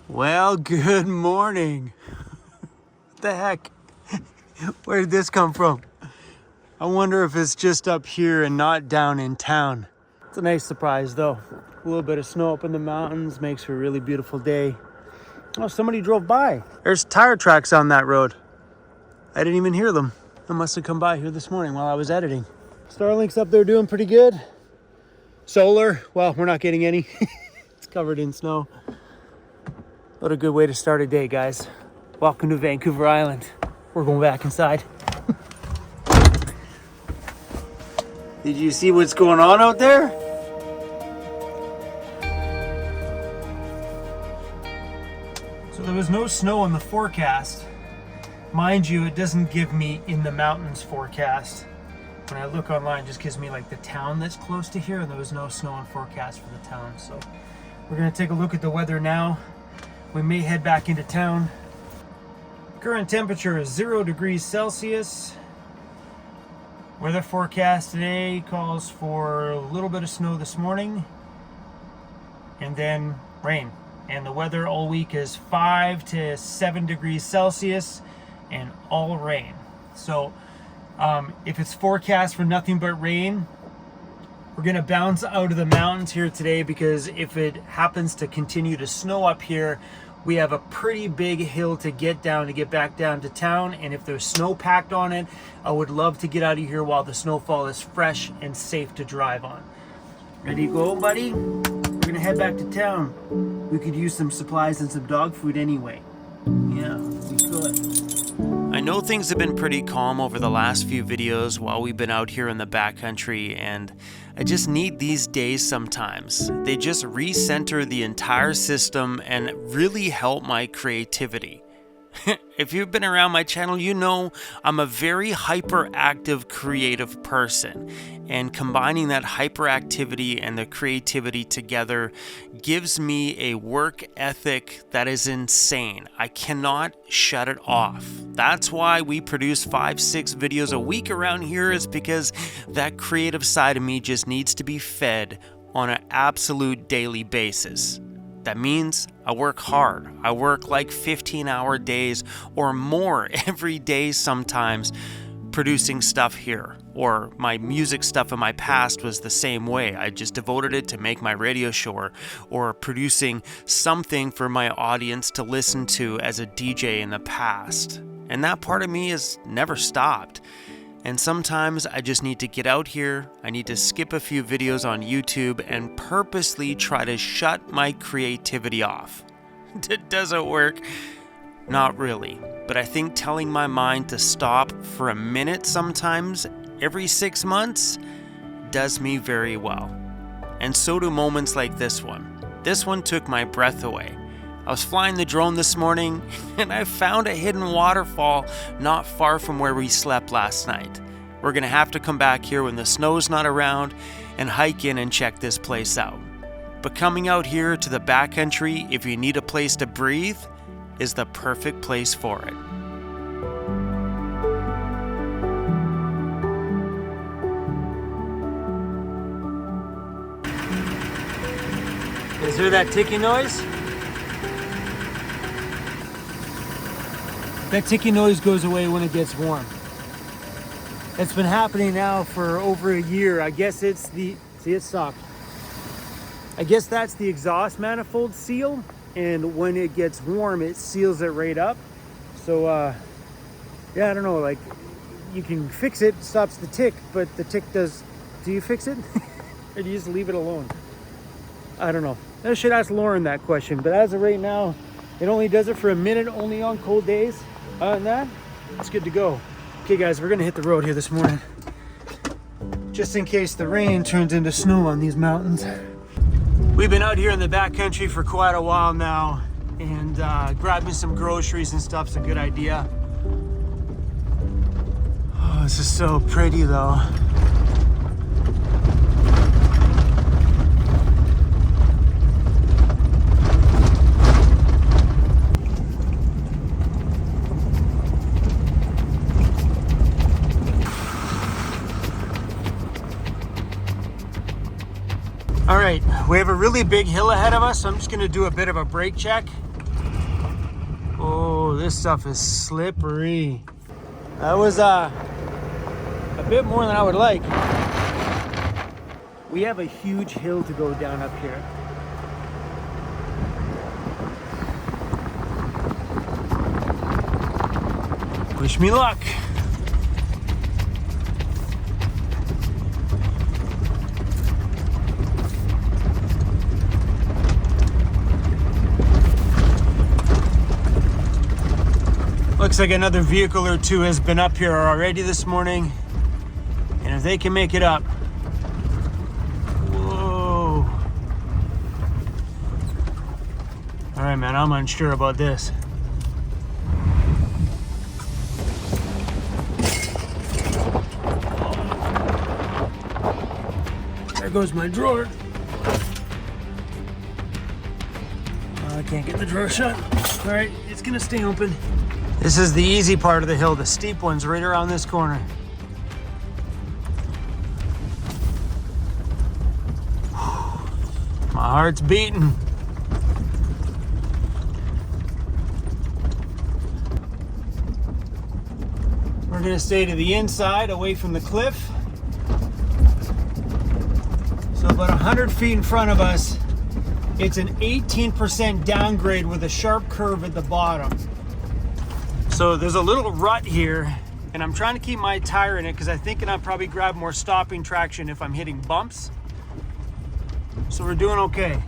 Well, good morning. What the heck? Where did this come from? I wonder if it's just up here and not down in town. It's a nice surprise though. A little bit of snow up in the mountains makes for a really beautiful day. Oh, somebody drove by. There's tire tracks on that road. I didn't even hear them. I must have come by here this morning while I was editing. Starlink's up there doing pretty good. Solar, well, we're not getting any. It's covered in snow. What a good way to start a day, guys. Welcome to Vancouver Island. We're going back inside. Did you see what's going on out there? So there was no snow on the forecast. Mind you, it doesn't give me in the mountains forecast. When I look online, it just gives me like the town that's close to here, and there was no snow on forecast for the town. So we're gonna take a look at the weather now. We may head back into town. Current temperature is 0 degrees Celsius. Weather forecast today calls for a little bit of snow this morning and then rain. And the weather all week is 5 to 7 degrees Celsius and all rain. So if it's forecast for nothing but rain, we're gonna bounce out of the mountains here today, because if it happens to continue to snow up here, we have a pretty big hill to get down to get back down to town. And if there's snow packed on it, I would love to get out of here while the snowfall is fresh and safe to drive on. Ready to go, buddy? We're gonna head back to town. We could use some supplies and some dog food anyway. Yeah, we could. I know things have been pretty calm over the last few videos while we've been out here in the backcountry, and I just need these days sometimes. They just recenter the entire system and really help my creativity. If you've been around my channel, you know I'm a very hyperactive creative person, and combining that hyperactivity and the creativity together gives me a work ethic that is insane. I cannot shut it off. That's why we produce 5-6 videos a week around here, is because that creative side of me just needs to be fed on an absolute daily basis. That means I work hard. I work like 15-hour days or more every day sometimes producing stuff here. Or my music stuff in my past was the same way. I just devoted it to make my radio show, or producing something for my audience to listen to as a DJ in the past. And that part of me has never stopped. And sometimes I just need to get out here, I need to skip a few videos on YouTube and purposely try to shut my creativity off. Does it work? Not really. But I think telling my mind to stop for a minute sometimes every 6 months does me very well. And so do moments like this one. This one took my breath away. I was flying the drone this morning and I found a hidden waterfall not far from where we slept last night. We're gonna have to come back here when the snow's not around and hike in and check this place out. But coming out here to the backcountry, if you need a place to breathe, is the perfect place for it. Is there that ticking noise? That ticking noise goes away when it gets warm. It's been happening now for over a year. I guess it's the, see, it stopped. I guess that's the exhaust manifold seal, and when it gets warm, it seals it right up. So, yeah, I don't know, like, you can fix it, stops the tick, but the tick does, do you fix it? Or do you just leave it alone? I don't know. I should ask Lauren that question, but as of right now, it only does it for a minute, only on cold days. Other than that, it's good to go. Okay guys, we're gonna hit the road here this morning, just in case the rain turns into snow on these mountains. We've been out here in the backcountry for quite a while now, and grabbing some groceries and stuff's a good idea. Oh, this is so pretty though. All right, we have a really big hill ahead of us, so I'm just gonna do a bit of a brake check. Oh, this stuff is slippery. That was a bit more than I would like. We have a huge hill to go down up here. Wish me luck. Looks like another vehicle or two has been up here already this morning. And if they can make it up. Whoa. All right, man, I'm unsure about this. There goes my drawer. I can't get the drawer shut. All right, it's gonna stay open. This is the easy part of the hill. The steep one's right around this corner. My heart's beating. We're gonna stay to the inside, away from the cliff. So about 100 feet in front of us, it's an 18% downgrade with a sharp curve at the bottom. So there's a little rut here, and I'm trying to keep my tire in it because I'm thinking I'll probably grab more stopping traction if I'm hitting bumps. So we're doing okay.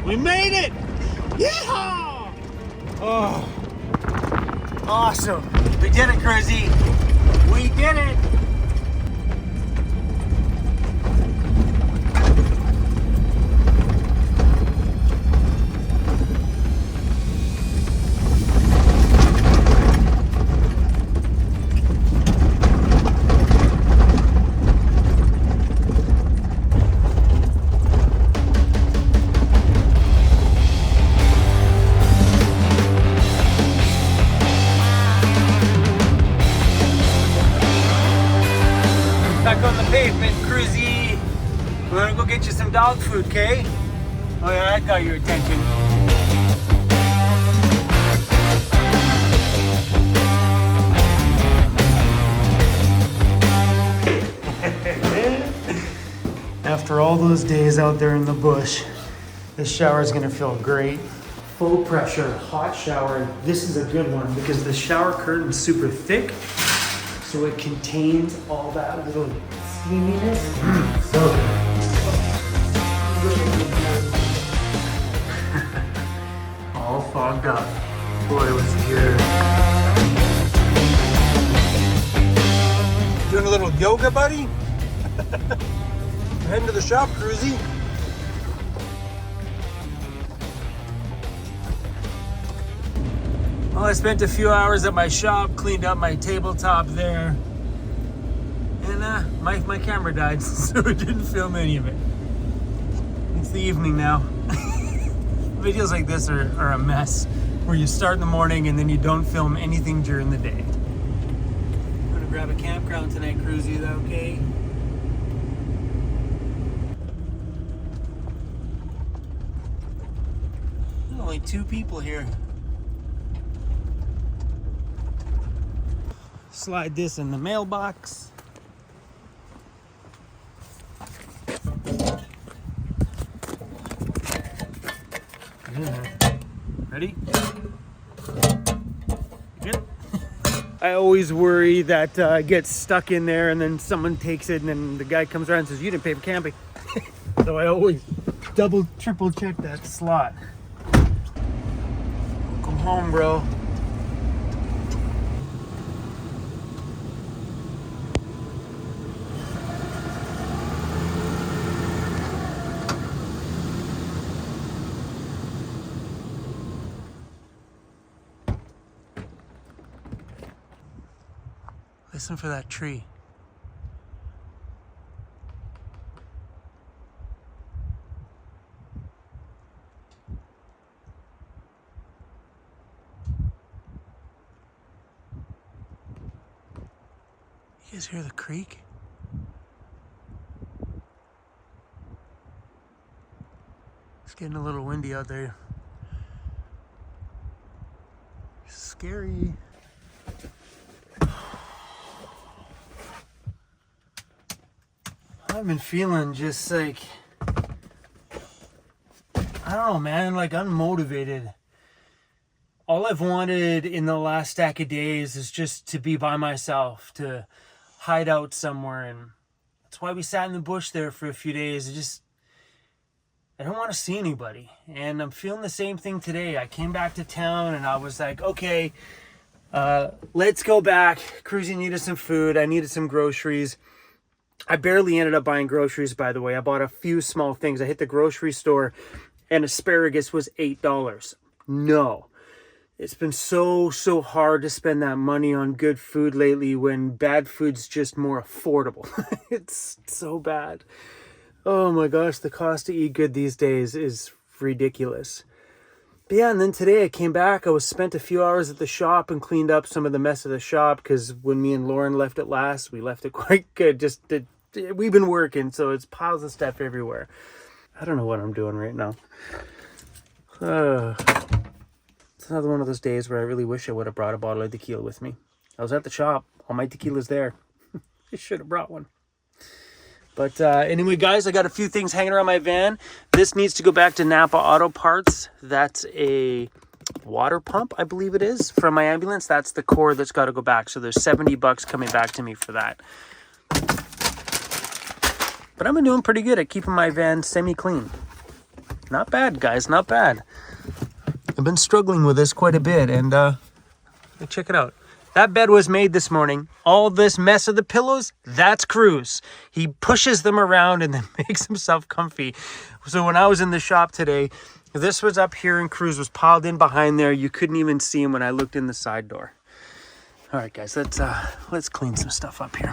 We made it! Yeehaw! Oh. Awesome. We did it, Cruzy. We did it. Back on the pavement, Cruzy. We're gonna go get you some dog food, okay? Oh yeah, that got your attention. After all those days out there in the bush, this shower is gonna feel great. Full pressure, hot shower. This is a good one because the shower curtain's super thick. So it contains all that little steaminess. So all fogged up. Boy, it was good. Doing a little yoga, buddy? Heading to the shop, Cruzy. Well, I spent a few hours at my shop, cleaned up my tabletop there, and my camera died, so it didn't film any of it. It's the evening now. Videos like this are a mess, where you start in the morning and then you don't film anything during the day. I'm gonna grab a campground tonight, Cruzy, is that okay? There's only 2 people here. Slide this in the mailbox. Ready? Good. I always worry that it gets stuck in there and then someone takes it and then the guy comes around and says, you didn't pay for camping. So I always double, triple check that slot. Welcome home, bro. Listen for that tree. You guys hear the creek? It's getting a little windy out there. Scary. I've been feeling just like, I don't know, man, like unmotivated. All I've wanted in the last stack of days is just to be by myself, to hide out somewhere. And that's why we sat in the bush there for a few days. I don't want to see anybody. And I'm feeling the same thing today. I came back to town and I was like, okay, let's go back. Cruzy needed some food. I needed some groceries. I barely ended up buying groceries, by the way. I bought a few small things. I hit the grocery store and asparagus was $8. No. It's been so hard to spend that money on good food lately when bad food's just more affordable. It's so bad. Oh my gosh, the cost to eat good these days is ridiculous. But yeah, and then today I came back. I spent a few hours at the shop and cleaned up some of the mess of the shop because when me and Lauren left it last, we left it quite good. We've been working, so it's piles of stuff everywhere. I don't know what I'm doing right now. It's another one of those days where I really wish I would have brought a bottle of tequila with me. I was at the shop. All my tequila's there. I should have brought one. But anyway, guys, I got a few things hanging around my van. This needs to go back to Napa Auto Parts. That's a water pump, I believe it is, from my ambulance. That's the cord that's got to go back. So there's $70 coming back to me for that. But I've been doing pretty good at keeping my van semi-clean. Not bad, guys, not bad. I've been struggling with this quite a bit, and check it out. That bed was made this morning. All this mess of the pillows, that's Cruz. He pushes them around and then makes himself comfy. So when I was in the shop today, this was up here and Cruz was piled in behind there. You couldn't even see him when I looked in the side door. All right, guys, let's clean some stuff up here.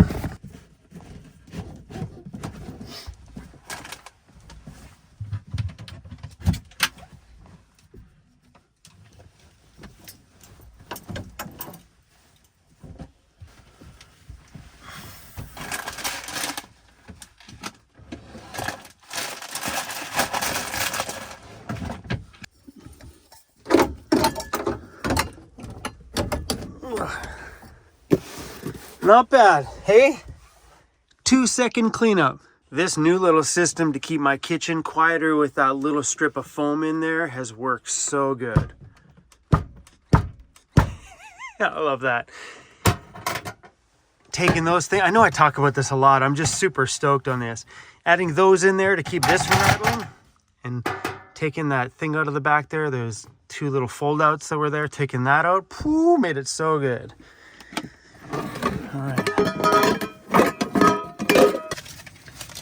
Not bad, hey? 2-second cleanup. This new little system to keep my kitchen quieter with that little strip of foam in there has worked so good. I love that. Taking those things, I know I talk about this a lot. I'm just super stoked on this. Adding those in there to keep this from rattling and taking that thing out of the back there. There's 2 little fold outs that were there. Taking that out, pooh, made it so good. All right.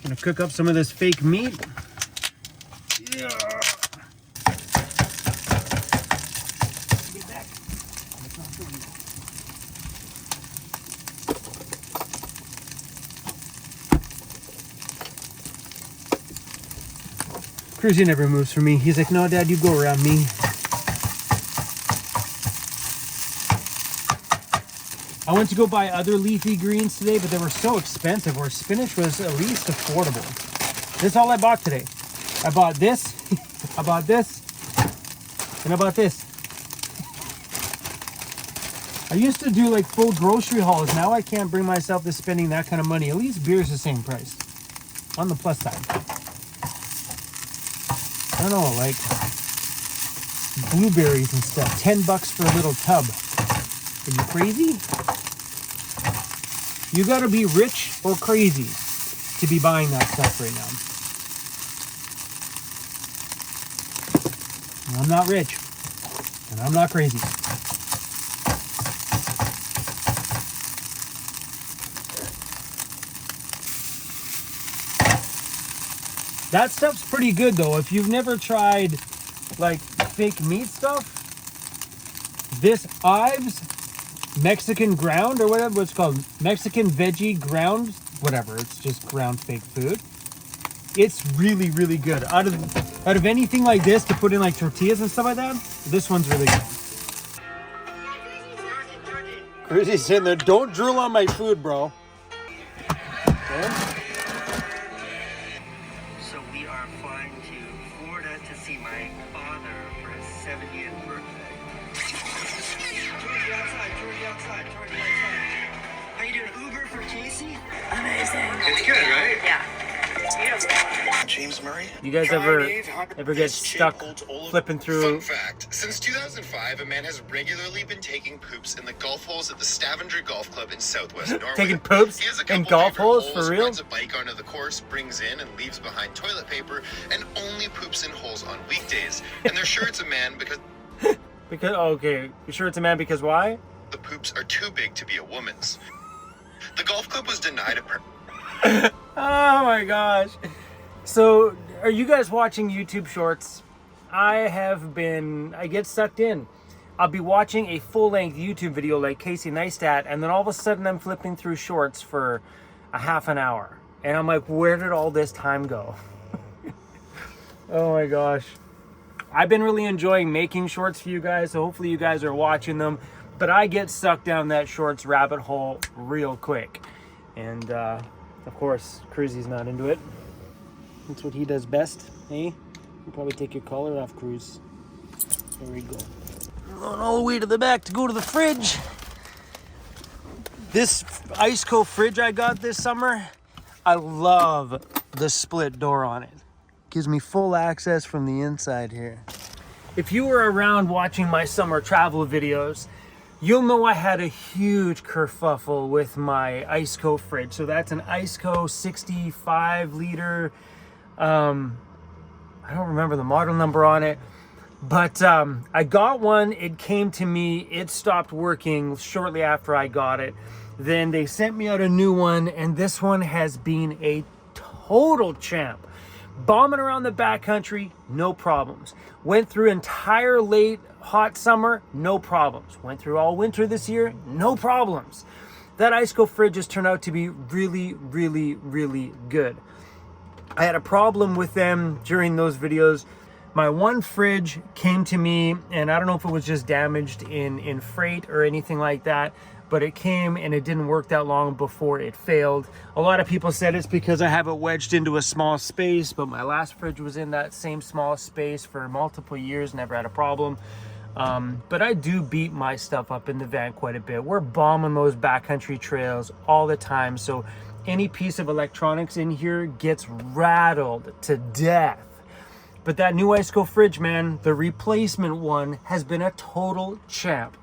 Gonna cook up some of this fake meat. Yeah. Get back. Cruzy never moves for me. He's like, no, Dad, you go around me. I went to go buy other leafy greens today, but they were so expensive, where spinach was at least affordable. This is all I bought today. I bought this, I bought this, and I bought this. I used to do like full grocery hauls. Now I can't bring myself to spending that kind of money. At least beer's the same price. On the plus side. I don't know, like blueberries and stuff. $10 for a little tub. Are you crazy? You gotta be rich or crazy to be buying that stuff right now. I'm not rich, and I'm not crazy. That stuff's pretty good though. If you've never tried like fake meat stuff, this Ives Mexican ground or whatever it's called, Mexican veggie ground, whatever, it's just ground fake food. It's really, really good. Out of anything like this to put in like tortillas and stuff like that, this one's really good. Cruzy's sitting there, don't drool on my food, bro. So we are flying to Florida to see my father for his 70th birthday. Georgie outside. How you doing? Uber for Casey? Amazing. It's good, right? Yeah. It's beautiful. James Murray? You guys ever get stuck flipping through? Fun fact, since 2005, a man has regularly been taking poops in the golf holes at the Stavanger Golf Club in southwest Norway. Taking poops He has a in couple golf favorite holes, for real? Rides a bike onto the course, brings in and leaves behind toilet paper, and only poops in holes on weekdays. And they're sure it's a man because... Okay, you sure it's a man because why? The poops are too big to be a woman's. The golf club was denied a Oh my gosh. So, are you guys watching YouTube Shorts? I get sucked in. I'll be watching a full-length YouTube video like Casey Neistat, and then all of a sudden I'm flipping through Shorts for a half an hour. And I'm like, where did all this time go? Oh my gosh. I've been really enjoying making shorts for you guys, so hopefully you guys are watching them. But I get sucked down that shorts rabbit hole real quick. And, of course, Cruzy's not into it. That's what he does best, eh? You'll probably take your collar off, Cruz. There we go. I'm going all the way to the back to go to the fridge. This Iceco fridge I got this summer, I love the split door on it. Gives me full access from the inside here. If you were around watching my summer travel videos, you'll know I had a huge kerfuffle with my Iceco fridge. So that's an Iceco 65 liter. I don't remember the model number on it, but I got one. It came to me. It stopped working shortly after I got it. Then they sent me out a new one, and this one has been a total champ. Bombing around the backcountry, no problems. Went through entire late hot summer, no problems. Went through all winter this year, no problems. That Iceco fridge has turned out to be really, really, really good. I had a problem with them during those videos. My one fridge came to me, and I don't know if it was just damaged in freight or anything like that, but it came and it didn't work that long before it failed. A lot of people said it's because I have it wedged into a small space, but my last fridge was in that same small space for multiple years, never had a problem. But I do beat my stuff up in the van quite a bit. We're bombing those backcountry trails all the time, so any piece of electronics in here gets rattled to death. But that new Iceco fridge, man, the replacement one has been a total champ.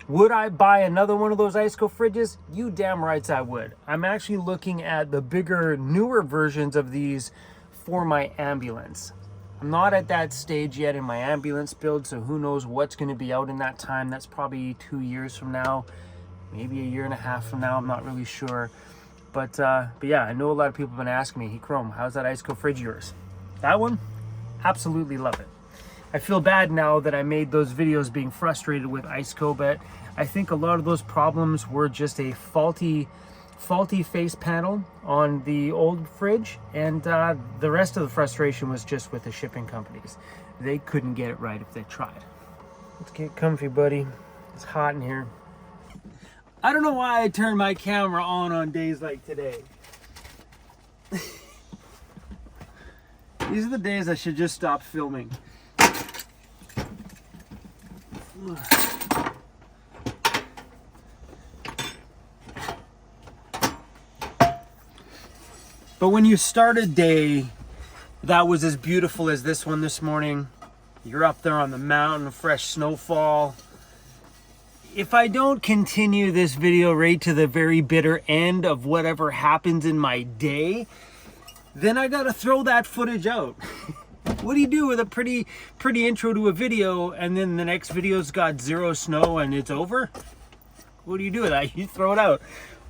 Would I buy another one of those Iceco fridges? You damn rights I would. I'm actually looking at the bigger, newer versions of these for my ambulance. I'm not at that stage yet in my ambulance build, so who knows what's going to be out in that time. That's probably 2 years from now, maybe a year and a half from now. I'm not really sure. But yeah, I know a lot of people have been asking me, hey Chrome, how's that Iceco fridge of yours? That one? Absolutely love it. I feel bad now that I made those videos being frustrated with Iceco, but I think a lot of those problems were just a faulty face panel on the old fridge, and the rest of the frustration was just with the shipping companies. They couldn't get it right if they tried. Let's get comfy, buddy. It's hot in here. I don't know why I turn my camera on days like today. These are the days I should just stop filming. But when you start a day that was as beautiful as this one this morning, you're up there on the mountain, fresh snowfall. If I don't continue this video right to the very bitter end of whatever happens in my day, then I gotta throw that footage out. What do you do with a pretty intro to a video and then the next video's got zero snow and it's over? What do you do with that? You throw it out.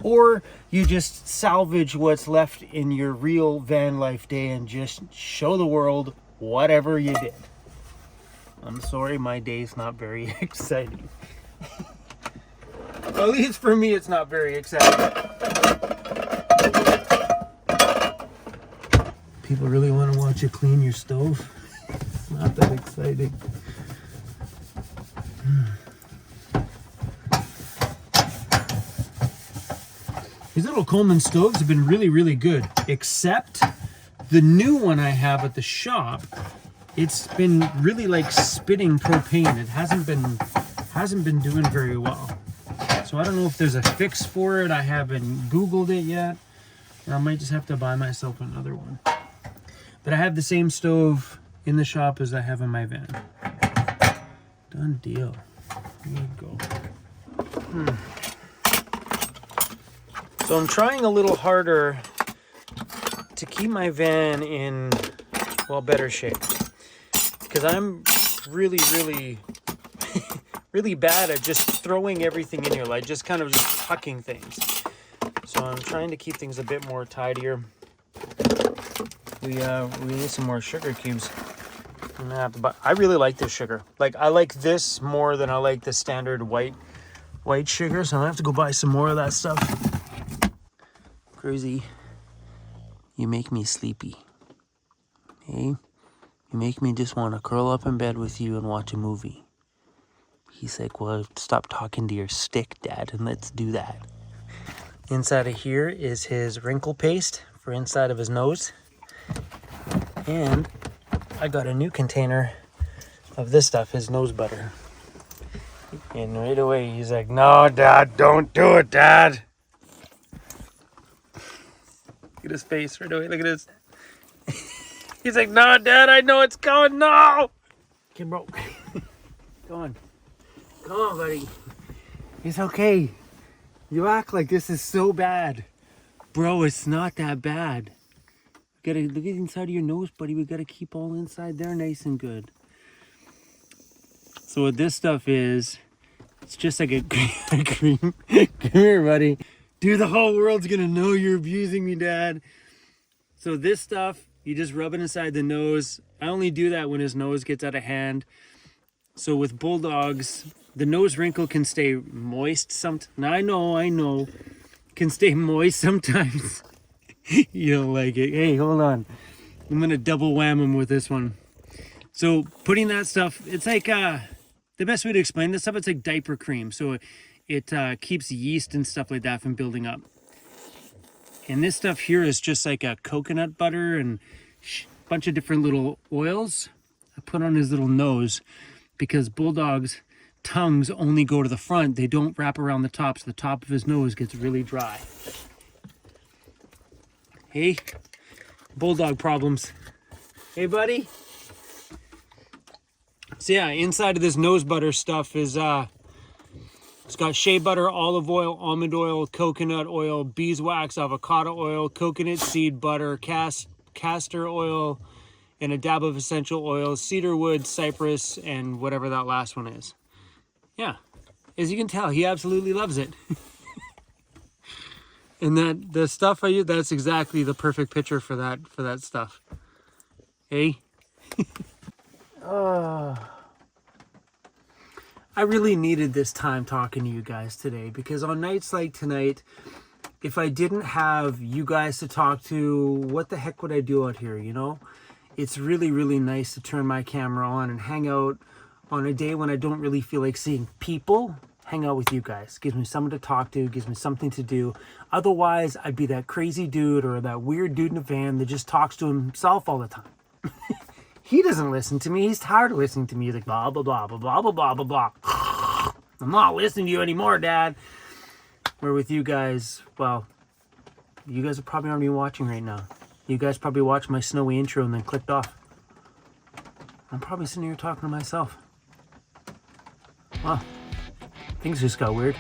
Or you just salvage what's left in your real van life day and just show the world whatever you did. I'm sorry, my day's not very exciting. At least for me, it's not very exciting. People really want to watch you clean your stove? It's not that exciting. These little Coleman stoves have been really, really good, except the new one I have at the shop. It's been really like spitting propane. It hasn't been doing very well. So I don't know if there's a fix for it. I haven't Googled it yet. Or I might just have to buy myself another one. But I have the same stove in the shop as I have in my van. Done deal. There you go. So I'm trying a little harder to keep my van in, well, better shape. Because I'm really, really, really bad at just throwing everything in here, like just kind of just tucking things. So I'm trying to keep things a bit more tidier. We need some more sugar cubes. I'm gonna have to buy. I really like this sugar. Like, I like this more than I like the standard white sugar. So I have to go buy some more of that stuff. Crazy, you make me sleepy. Hey, you make me just want to curl up in bed with you and watch a movie. He's like, well, stop talking to your stick, Dad, and let's do that. Inside of here is his wrinkle paste for inside of his nose. And I got a new container of this stuff, his nose butter. And right away, he's like, no, Dad, don't do it, Dad. Look at his face right away. Look at this. He's like, no, Dad, I know it's going. No. Okay, bro. Go on. Come on, buddy. It's okay. You act like this is so bad. Bro, it's not that bad. You gotta look at inside of your nose, buddy. We gotta keep all inside there nice and good. So what this stuff is, it's just like a cream. Come here, buddy. Dude, the whole world's gonna know you're abusing me, Dad. So this stuff, you just rub it inside the nose. I only do that when his nose gets out of hand. So with bulldogs, the nose wrinkle can stay moist I know. Can stay moist sometimes. You don't like it. Hey, hold on. I'm gonna double wham him with this one. So putting that stuff, it's like the best way to explain this stuff, it's like diaper cream. So it keeps yeast and stuff like that from building up. And this stuff here is just like a coconut butter and a bunch of different little oils I put on his little nose, because Bulldog's tongues only go to the front. They don't wrap around the top, so the top of his nose gets really dry. Hey, Bulldog problems. Hey, buddy. So yeah, inside of this nose butter stuff is it's got shea butter, olive oil, almond oil, coconut oil, beeswax, avocado oil, coconut seed butter, castor oil, and a dab of essential oils, cedar wood, cypress, and whatever that last one is. Yeah, as you can tell, he absolutely loves it. And that the stuff I use, that's exactly the perfect picture for that stuff. Hey. I really needed this time talking to you guys today, because on nights like tonight, if I didn't have you guys to talk to, what the heck would I do out here, you know? It's really, really nice to turn my camera on and hang out on a day when I don't really feel like seeing people. Hang out with you guys. Gives me someone to talk to, gives me something to do. Otherwise, I'd be that crazy dude or that weird dude in a van that just talks to himself all the time. He doesn't listen to me. He's tired of listening to me. He's like, blah, blah, blah, blah, blah, blah, blah, blah, blah. I'm not listening to you anymore, Dad. Where with you guys, well, you guys are probably not even watching right now. You guys probably watched my snowy intro and then clicked off. I'm probably sitting here talking to myself. Wow. Things just got weird.